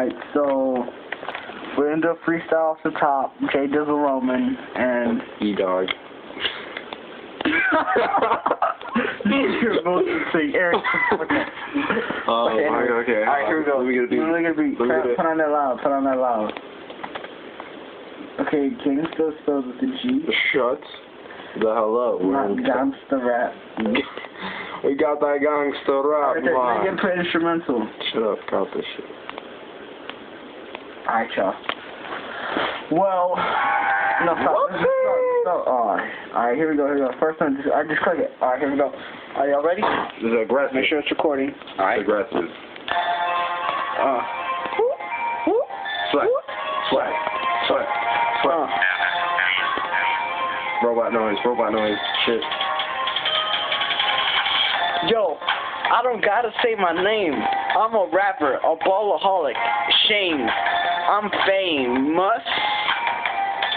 Alright, so we're gonna do a freestyle off the top. Jay Dizzle Roman and E-Dog. You're both to sing. Eric. Oh, Okay, anyway. okay. Alright, here we go. Let me get a beat. Let me get a beat. Put on that loud. Put on that loud. Okay, gangsta spells with the G. Shut the hell up. Not gangsta rap. We got that gangster rap, Alright, man. then play instrumental. Shut up, got this shit. Alright, y'all. Well, no, stop. Alright, here we go. First one, just click it. Alright, here we go. Are y'all ready? This is aggressive. Make sure it's recording. Alright. It's aggressive. Sweat. Sweat. Sweat. Sweat. Robot noise. Shit. Yo, I don't gotta say my name. I'm a rapper, a ballaholic. Shame. I'm famous.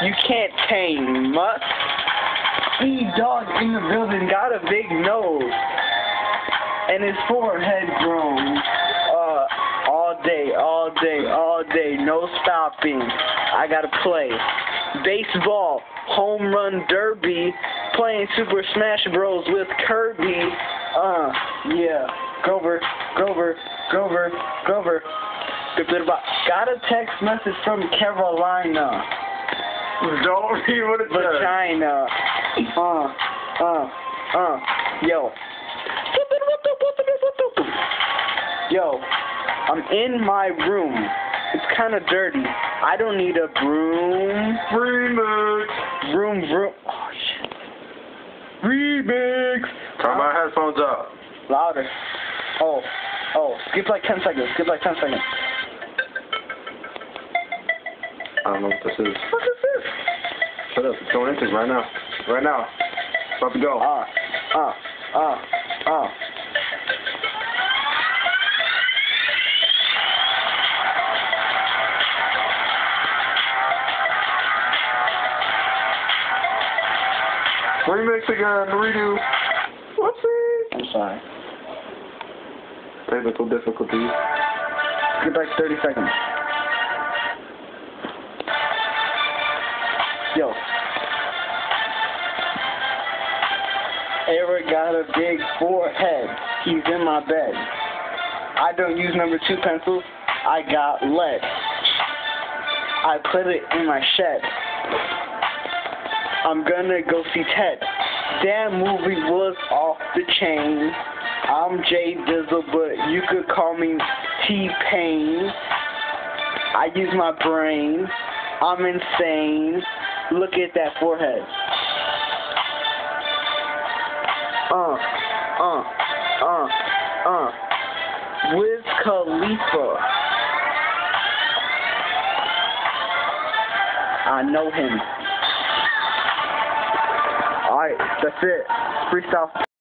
You can't tame us. E-Dog in the building got a big nose. And his forehead grown. All day, no stopping. I gotta play baseball, home run derby, playing Super Smash Bros with Kirby. Yeah, Grover. Good bit about. Got a text message from Carolina. Don't read what it says. Vagina. Yo. Yo, I'm in my room. It's kind of dirty. I don't need a broom. Remix. Vroom. Oh, shit. Remix. Turn my headphones up. Louder. Oh. Skip like 10 seconds. I don't know what this is. What is this? Shut up. It's going into right now. About to go. Remix again. Redo. Whoopsie. I'm sorry. Technical difficulties. Skip like 30 seconds. Yo. Eric got a big forehead. He's in my bed. I don't use number 2 pencils. I got lead. I put it in my shed. I'm gonna go see Ted. Damn movie was off the chain. I'm Jay Dizzle, but you could call me T-Pain. I use my brain. I'm insane. Look at that forehead. Wiz Khalifa. I know him. Alright, that's it. Freestyle